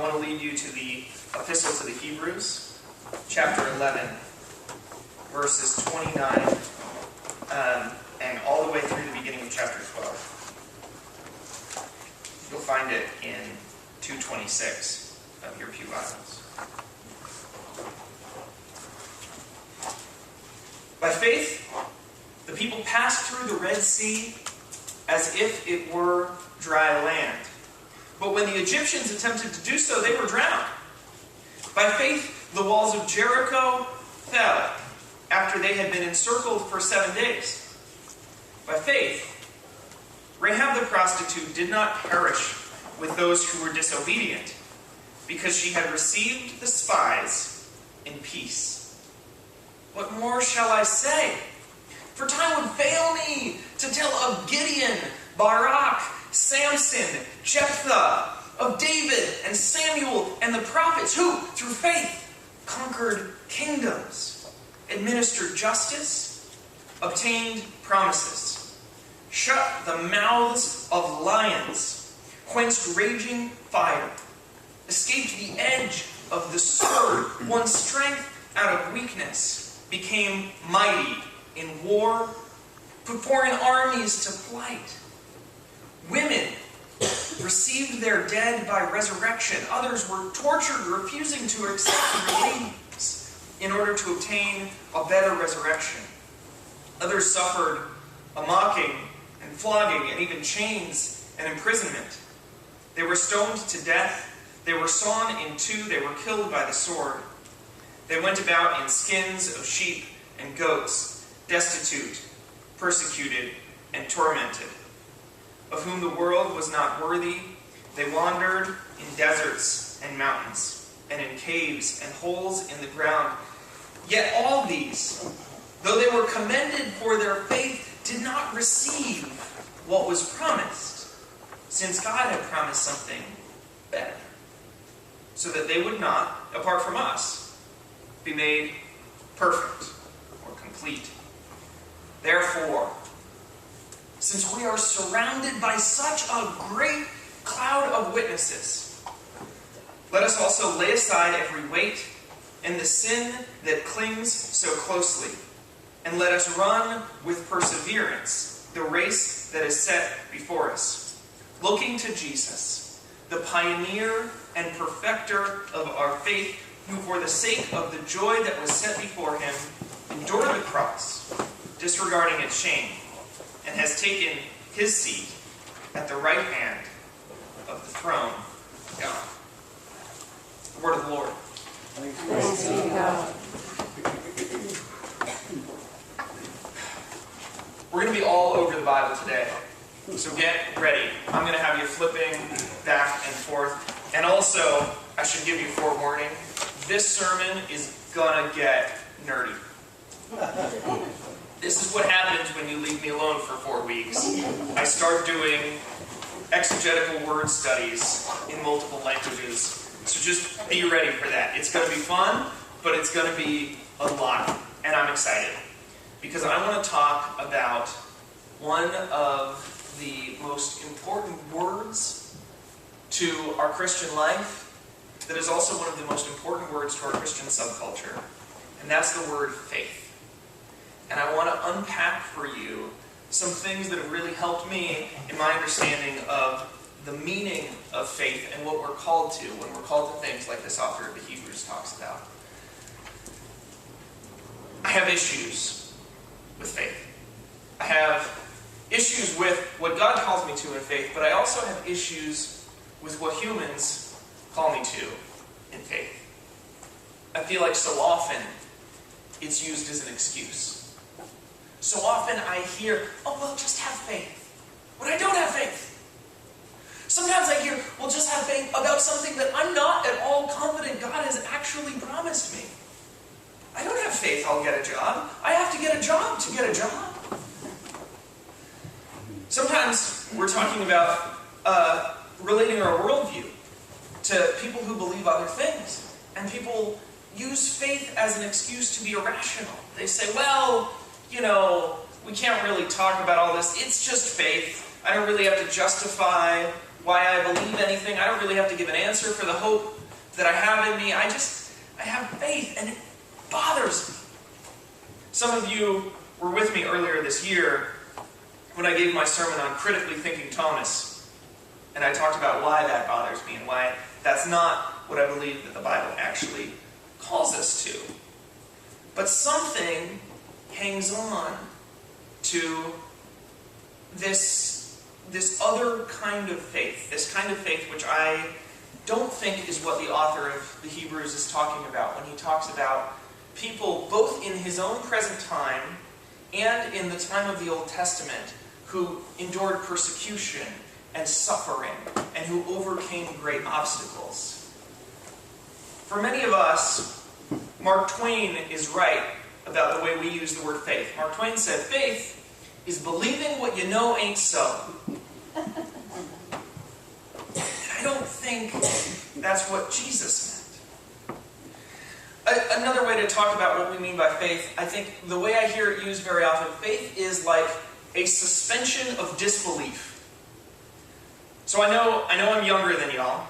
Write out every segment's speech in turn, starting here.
want to lead you to the Epistle to the Hebrews, chapter 11, verses 29, and all the way through the beginning of chapter 12. You'll find it in 226 of your pew Bibles. By faith, the people passed through the Red Sea as if it were dry land. But when the Egyptians attempted to do so, they were drowned. By faith, the walls of Jericho fell after they had been encircled for 7 days. By faith, Rahab the prostitute did not perish with those who were disobedient, because she had received the spies in peace. What more shall I say? For time would fail me to tell of Gideon, Barak, Samson, Jephthah, of David and Samuel and the prophets who, through faith, conquered kingdoms, administered justice, obtained promises, shut the mouths of lions, quenched raging fire, escaped the edge of the sword, won strength out of weakness, became mighty in war, put foreign armies to flight. Women received their dead by resurrection. Others were tortured, refusing to accept release in order to obtain a better resurrection. Others suffered a mocking and flogging and even chains and imprisonment. They were stoned to death. They were sawn in two. They were killed by the sword. They went about in skins of sheep and goats, destitute, persecuted, and tormented, of whom the world was not worthy. They wandered in deserts and mountains, and in caves and holes in the ground. Yet all these, though they were commended for their faith, did not receive what was promised, since God had promised something better, so that they would not, apart from us, be made perfect or complete. Therefore, since we are surrounded by such a great cloud of witnesses, let us also lay aside every weight and the sin that clings so closely, and let us run with perseverance the race that is set before us, looking to Jesus, the pioneer and perfecter of our faith, who for the sake of the joy that was set before him endured the cross, disregarding its shame, and has taken his seat at the right hand of the throne of God. The word of the Lord. Thanks be to God. We're going to be all over the Bible today, so get ready. I'm going to have you flipping back and forth. And also, I should give you forewarning, this sermon is going to get nerdy. This is what happens when you leave me alone for 4 weeks. I start doing exegetical word studies in multiple languages. So just be ready for that. It's going to be fun, but it's going to be a lot. And I'm excited, because I want to talk about one of the most important words to our Christian life that is also one of the most important words to our Christian subculture. And that's the word faith. And I want to unpack for you some things that have really helped me in my understanding of the meaning of faith and what we're called to when we're called to things like this author of the Hebrews talks about. I have issues with faith. I have issues with what God calls me to in faith, but I also have issues with what humans call me to in faith. I feel like so often it's used as an excuse. So often I hear, oh, well, just have faith. But I don't have faith. Sometimes I hear, well, just have faith about something that I'm not at all confident God has actually promised me. I don't have faith I'll get a job. I have to get a job to get a job. Sometimes we're talking about relating our worldview to people who believe other things. And people use faith as an excuse to be irrational. They say, well, you know, we can't really talk about all this. It's just faith. I don't really have to justify why I believe anything. I don't really have to give an answer for the hope that I have in me. I have faith, and it bothers me. Some of you were with me earlier this year when I gave my sermon on critically thinking Thomas. And I talked about why that bothers me and why that's not what I believe that the Bible actually calls us to. But something hangs on to this other kind of faith. This kind of faith which I don't think is what the author of the Hebrews is talking about when he talks about people both in his own present time and in the time of the Old Testament who endured persecution and suffering and who overcame great obstacles. For many of us, Mark Twain is right about the way we use the word faith. Mark Twain said, faith is believing what you know ain't so. And I don't think that's what Jesus meant. Another way to talk about what we mean by faith, I think the way I hear it used very often, faith is like a suspension of disbelief. So I know I'm younger than y'all,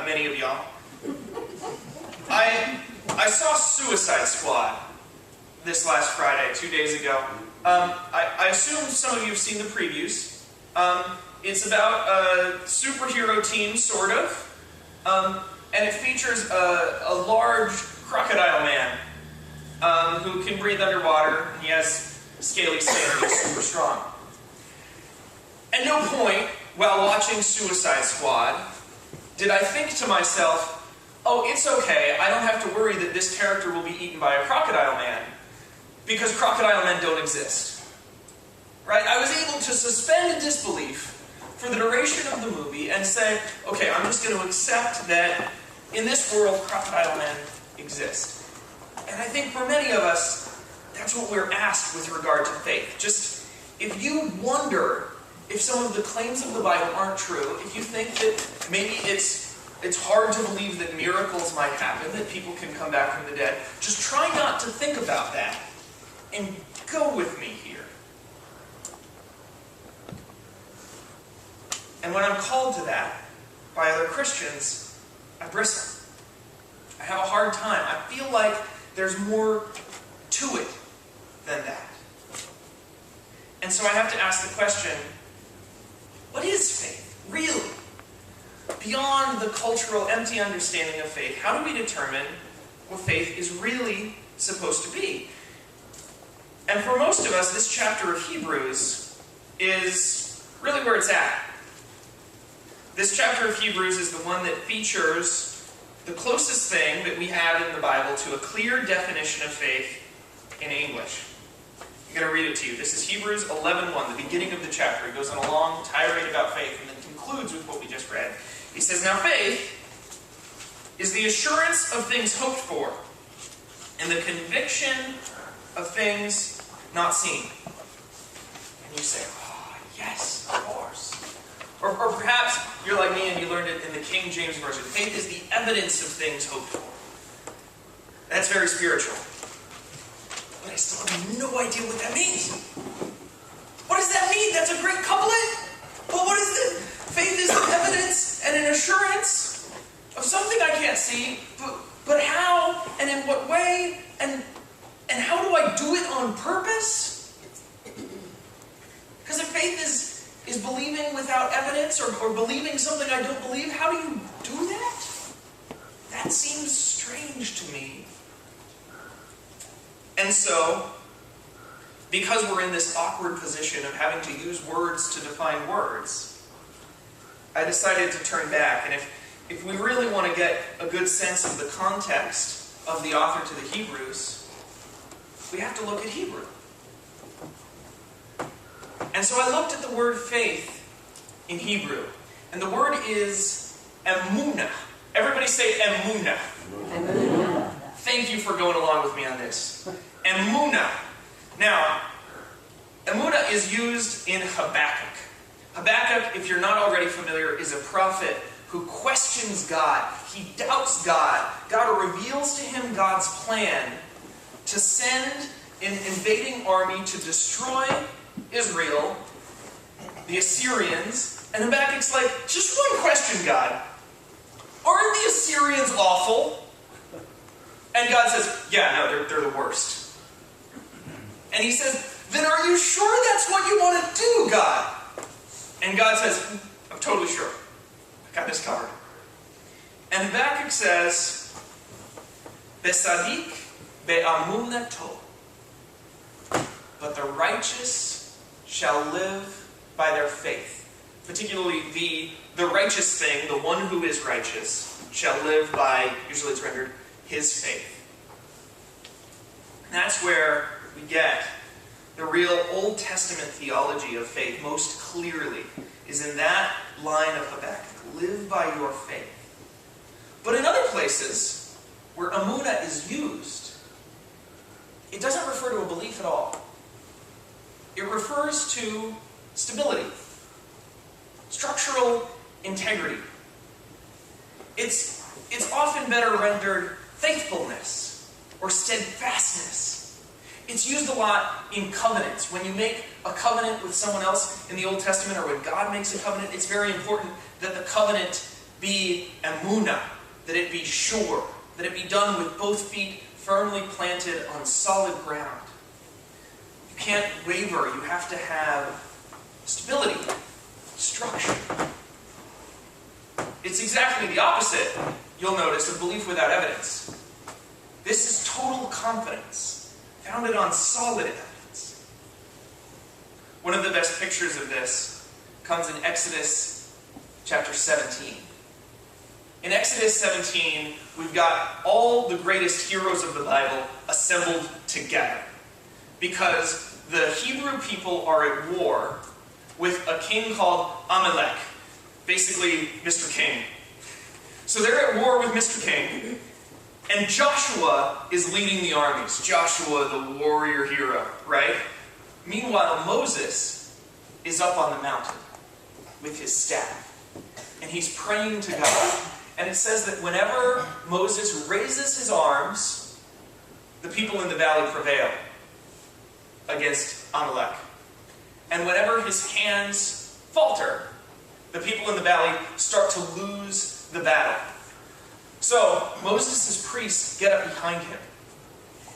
many of y'all. I saw Suicide Squad this last Friday, 2 days ago. I assume some of you have seen the previews. It's about a superhero team, sort of, and it features a large crocodile man who can breathe underwater. He has scaly skin and he's super strong. At no point, while watching Suicide Squad, did I think to myself, oh, it's okay, I don't have to worry that this character will be eaten by a crocodile man, because crocodile men don't exist. Right? I was able to suspend disbelief for the duration of the movie and say, okay, I'm just going to accept that in this world, crocodile men exist. And I think for many of us, that's what we're asked with regard to faith. Just, if you wonder if some of the claims of the Bible aren't true, if you think that maybe it's hard to believe that miracles might happen, that people can come back from the dead, just try not to think about that and go with me here. And when I'm called to that by other Christians, I bristle. I have a hard time. I feel like there's more to it than that. And so I have to ask the question, what is faith, really? Beyond the cultural, empty understanding of faith, how do we determine what faith is really supposed to be? And for most of us, this chapter of Hebrews is really where it's at. This chapter of Hebrews is the one that features the closest thing that we have in the Bible to a clear definition of faith in English. I'm going to read it to you. This is Hebrews 11:1, the beginning of the chapter. He goes on a long tirade about faith and then concludes with what we just read. He says, now faith is the assurance of things hoped for and the conviction of things not seen. And you say, oh, yes, of course. Or perhaps you're like me and you learned it in the King James Version. Faith is the evidence of things hoped for. That's very spiritual. But I still have no idea what that means. What does that mean? That's a great couplet. But what is it? Faith is the evidence and an assurance of something I can't see. But how and in what way and how do I do it on purpose? Because if faith is believing without evidence or believing something I don't believe, how do you do that? That seems strange to me. And so, because we're in this awkward position of having to use words to define words, I decided to turn back. And if we really want to get a good sense of the context of the author to the Hebrews, we have to look at Hebrew. And so I looked at the word faith in Hebrew. And the word is emunah. Everybody say emunah. Amen. Thank you for going along with me on this. Emunah. Now, emunah is used in Habakkuk. Habakkuk, if you're not already familiar, is a prophet who questions God. He doubts God. God reveals to him God's plan to send an invading army to destroy Israel, the Assyrians, And Habakkuk's like, just one question, God. Aren't the Assyrians awful? And God says, yeah, no, they're the worst. And he says, then are you sure that's what you want to do, God? And God says, I'm totally sure. I got this covered. And Habakkuk says, Besadik be'amunato. But the righteous shall live by their faith. Particularly the righteous thing, the one who is righteous, shall live by, usually it's rendered, his faith. And that's where we get the real Old Testament theology of faith most clearly, is in that line of Habakkuk. Live by your faith. But in other places, where Amunah is used, it doesn't refer to a belief at all. It refers to stability, structural integrity. It's often better rendered faithfulness or steadfastness. It's used a lot in covenants. When you make a covenant with someone else in the Old Testament, or when God makes a covenant, it's very important that the covenant be emunah, that it be sure, that it be done with both feet firmly planted on solid ground. You can't waver. You have to have stability, structure. It's exactly the opposite, you'll notice, of belief without evidence. This is total confidence, founded on solid evidence. One of the best pictures of this comes in Exodus chapter 17. In Exodus 17, we've got all the greatest heroes of the Bible assembled together, because the Hebrew people are at war with a king called Amalek, basically Mr. King. So they're at war with Mr. King, and Joshua is leading the armies. Joshua, the warrior hero, right? Meanwhile, Moses is up on the mountain with his staff, and he's praying to God. And it says that whenever Moses raises his arms, the people in the valley prevail against Amalek. And whenever his hands falter, the people in the valley start to lose the battle. So Moses' priests get up behind him,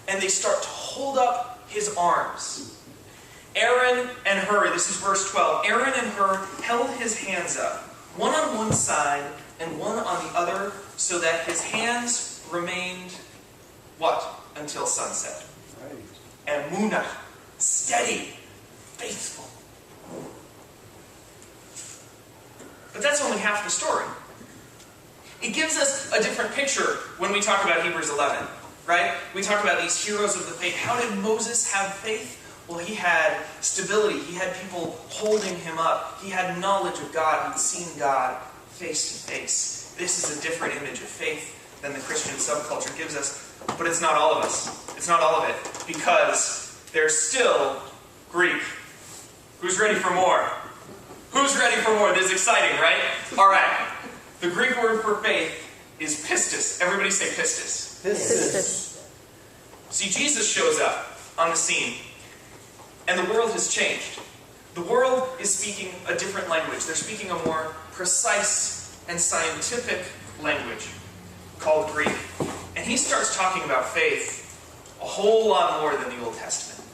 and they start to hold up his arms. Aaron and Hur, this is verse 12, Aaron and Hur held his hands up, one on one side and one on the other, so that his hands remained, what? Until sunset. Right. Emunah, steady, faithful. But that's only half the story. It gives us a different picture when we talk about Hebrews 11, right? We talk about these heroes of the faith. How did Moses have faith? Well, he had stability. He had people holding him up. He had knowledge of God. He'd seen God face to face. This is a different image of faith than the Christian subculture gives us. But it's not all of us. It's not all of it. Because there's still Greek. Who's ready for more? Who's ready for more? This is exciting, right? All right. The Greek word for faith is pistis. Everybody say pistis. Pistis. See, Jesus shows up on the scene, and the world has changed. The world is speaking a different language. They're speaking a more precise and scientific language called Greek. And he starts talking about faith a whole lot more than the Old Testament.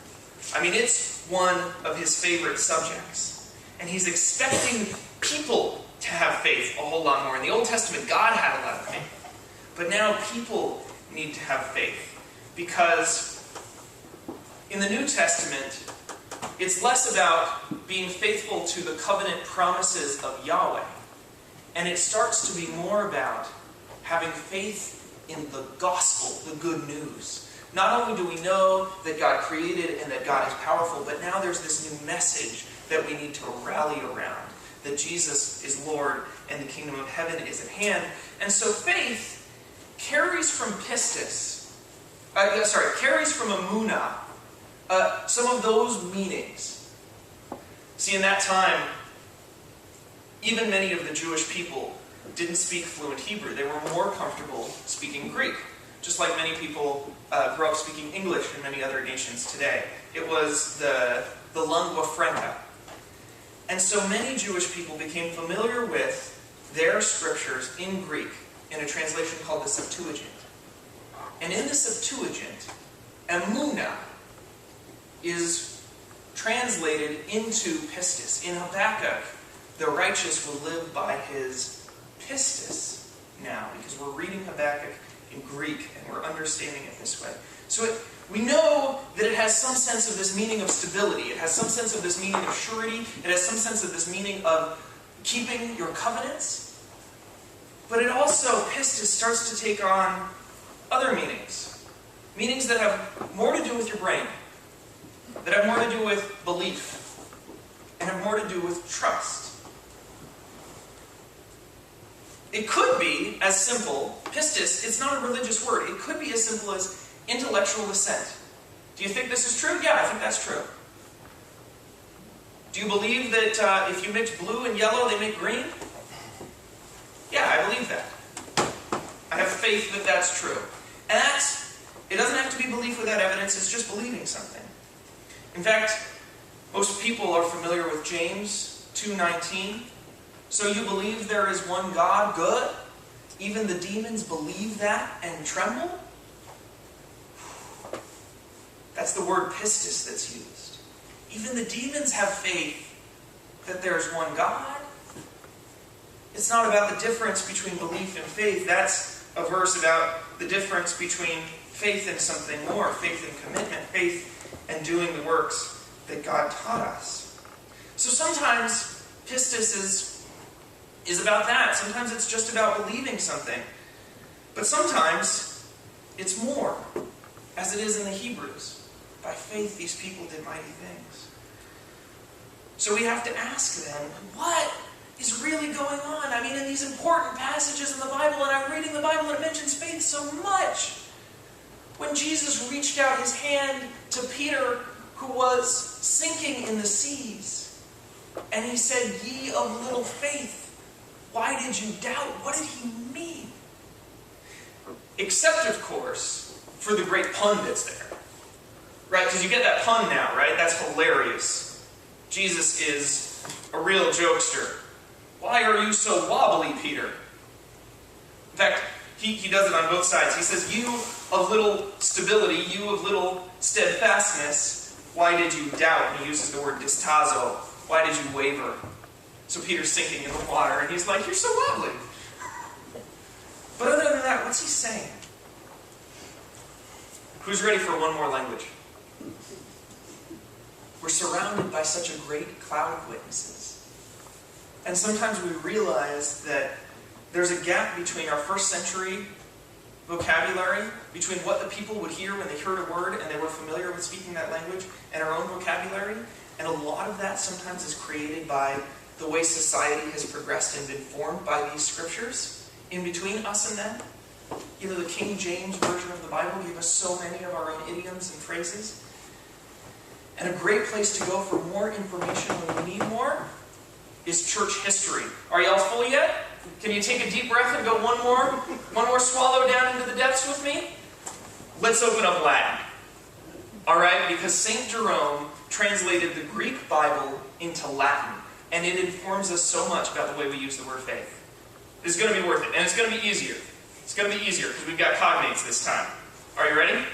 I mean, it's one of his favorite subjects. And he's expecting people to have faith a whole lot more. In the Old Testament, God had a lot of faith. But now people need to have faith. Because in the New Testament, it's less about being faithful to the covenant promises of Yahweh. And it starts to be more about having faith in the gospel, the good news. Not only do we know that God created and that God is powerful, but now there's this new message that we need to rally around. That Jesus is Lord and the kingdom of heaven is at hand. And so faith carries from pistis, carries from emunah, some of those meanings. See, in that time, even many of the Jewish people didn't speak fluent Hebrew. They were more comfortable speaking Greek, just like many people grew up speaking English in many other nations today. It was the lingua franca. And so many Jewish people became familiar with their scriptures in Greek in a translation called the Septuagint. And in the Septuagint, emunah is translated into pistis. In Habakkuk, the righteous will live by his pistis now, because we're reading Habakkuk in Greek and we're understanding it this way. So we know that it has some sense of this meaning of stability. It has some sense of this meaning of surety. It has some sense of this meaning of keeping your covenants. But it also, pistis, starts to take on other meanings. Meanings that have more to do with your brain. That have more to do with belief. And have more to do with trust. It could be as simple, pistis, it's not a religious word. It could be as simple as intellectual assent. Do you think this is true? Yeah, I think that's true. Do you believe that if you mix blue and yellow, they make green? Yeah, I believe that. I have faith that that's true. And it doesn't have to be belief without evidence, it's just believing something. In fact, most people are familiar with James 2:19. So you believe there is one God, good? Even the demons believe that and tremble? That's the word pistis that's used. Even the demons have faith that there's one God. It's not about the difference between belief and faith. That's a verse about the difference between faith and something more, faith and commitment, faith and doing the works that God taught us. So sometimes pistis is about that. Sometimes it's just about believing something. But sometimes it's more, as it is in the Hebrews. By faith, these people did mighty things. So we have to ask then, what is really going on? I mean, in these important passages in the Bible, and I'm reading the Bible, and it mentions faith so much. When Jesus reached out his hand to Peter, who was sinking in the seas, and he said, "Ye of little faith, why did you doubt?" What did he mean? Except, of course, for the great pun that's there. Right? Because you get that pun now, right? That's hilarious. Jesus is a real jokester. Why are you so wobbly, Peter? In fact, he does it on both sides. He says, "You of little stability, you of little steadfastness, why did you doubt?" And he uses the word distazo. Why did you waver? So Peter's sinking in the water, and he's like, "You're so wobbly." But other than that, what's he saying? Who's ready for one more language? We're surrounded by such a great cloud of witnesses. And sometimes we realize that there's a gap between our first century vocabulary, between what the people would hear when they heard a word and they were familiar with speaking that language, and our own vocabulary. And a lot of that sometimes is created by the way society has progressed and been formed by these scriptures in between us and them. You know, the King James Version of the Bible gave us so many of our own idioms and phrases. And a great place to go for more information when we need more is church history. Are y'all full yet? Can you take a deep breath and go one more swallow down into the depths with me? Let's open up Latin. Alright, because St. Jerome translated the Greek Bible into Latin, and it informs us so much about the way we use the word faith. It's going to be worth it, and it's going to be easier. It's going to be easier because we've got cognates this time. Are you ready?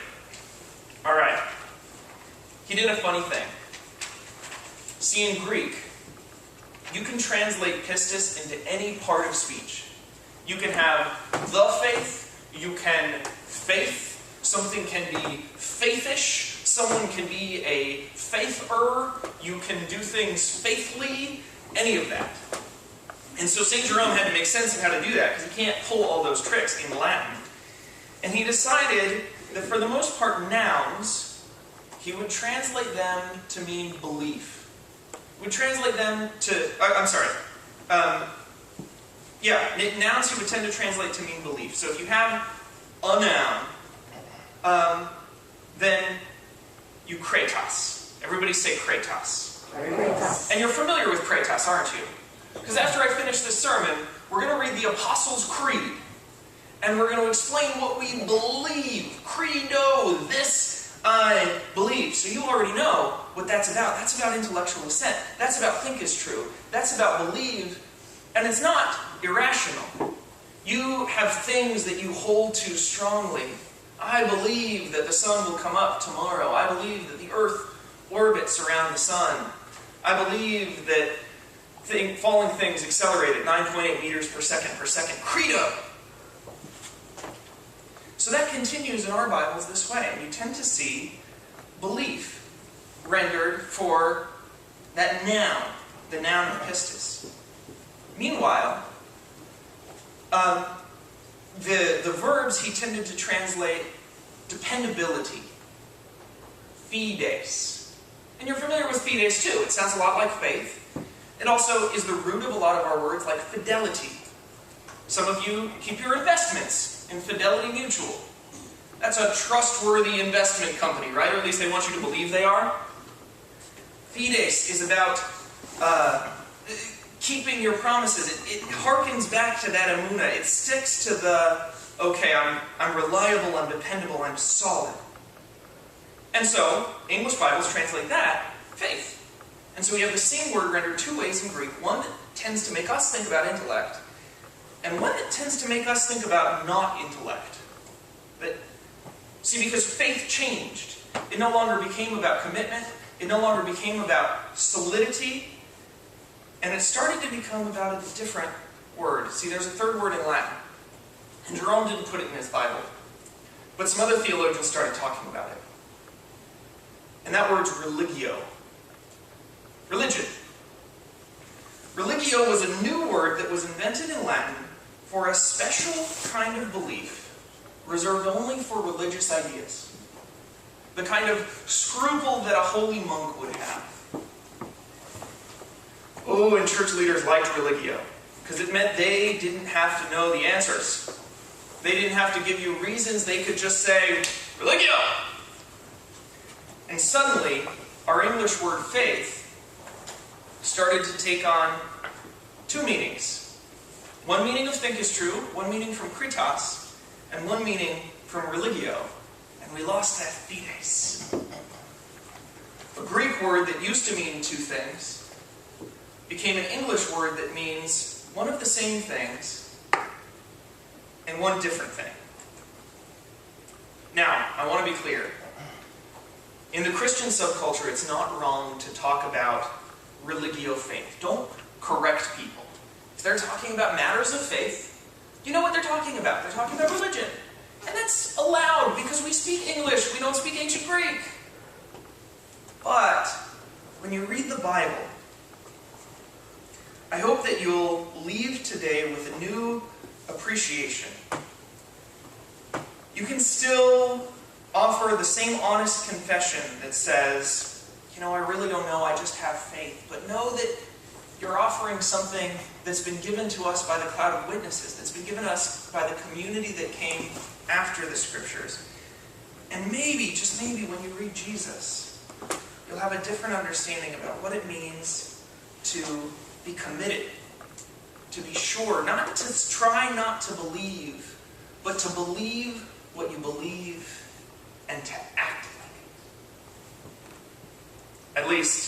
Alright. He did a funny thing. See, in Greek, you can translate pistis into any part of speech. You can have the faith, you can faith, something can be faithish, someone can be a faither, you can do things faithfully, any of that. And so St. Jerome had to make sense of how to do that, because he can't pull all those tricks in Latin. And he decided that for the most part, nouns, he would translate them to mean belief. He would translate them to... nouns he would tend to translate to mean belief. So if you have a noun, then you kratos. Everybody say kratos. Kratos. And you're familiar with kratos, aren't you? Because after I finish this sermon, we're going to read the Apostles' Creed. And we're going to explain what we believe. Credo, this I believe. So you already know what that's about. That's about intellectual assent. That's about think is true. That's about believe. And it's not irrational. You have things that you hold to strongly. I believe that the sun will come up tomorrow. I believe that the earth orbits around the sun. I believe that falling things accelerate at 9.8 meters per second. Credo! So that continues in our Bibles this way. And you tend to see belief rendered for that noun, the noun of pistis. Meanwhile, the verbs he tended to translate dependability, fides. And you're familiar with fides too. It sounds a lot like faith. It also is the root of a lot of our words like fidelity. Some of you keep your investments in Fidelity Mutual. That's a trustworthy investment company, right? Or at least they want you to believe they are. Fides is about keeping your promises. It harkens back to that emunah. It sticks to the, okay, I'm reliable, I'm dependable, I'm solid. And so, English Bibles translate that, faith. And so we have the same word rendered two ways in Greek. One that tends to make us think about intellect, and one that tends to make us think about not intellect. See, because faith changed. It no longer became about commitment. It no longer became about solidity. And it started to become about a different word. See, there's a third word in Latin. And Jerome didn't put it in his Bible. But some other theologians started talking about it. And that word's religio. Religion. Religio was a new word that was invented in Latin for a special kind of belief reserved only for religious ideas. The kind of scruple that a holy monk would have. Oh, and church leaders liked religio, because it meant they didn't have to know the answers. They didn't have to give you reasons. They could just say, religio! And suddenly, our English word faith started to take on two meanings. One meaning of think is true, one meaning from kritos, and one meaning from religio. And we lost that fides. A Greek word that used to mean two things became an English word that means one of the same things and one different thing. Now, I want to be clear. In the Christian subculture, it's not wrong to talk about religio faith. Don't correct people. If they're talking about matters of faith, you know what they're talking about. They're talking about religion. And that's allowed because we speak English. We don't speak ancient Greek. But when you read the Bible, I hope that you'll leave today with a new appreciation. You can still offer the same honest confession that says, you know, I really don't know, I just have faith. But know that you're offering something that's been given to us by the cloud of witnesses, that's been given us by the community that came after the Scriptures. And maybe, just maybe, when you read Jesus, you'll have a different understanding about what it means to be committed, to be sure, not to try not to believe, but to believe what you believe and to act like it. At least,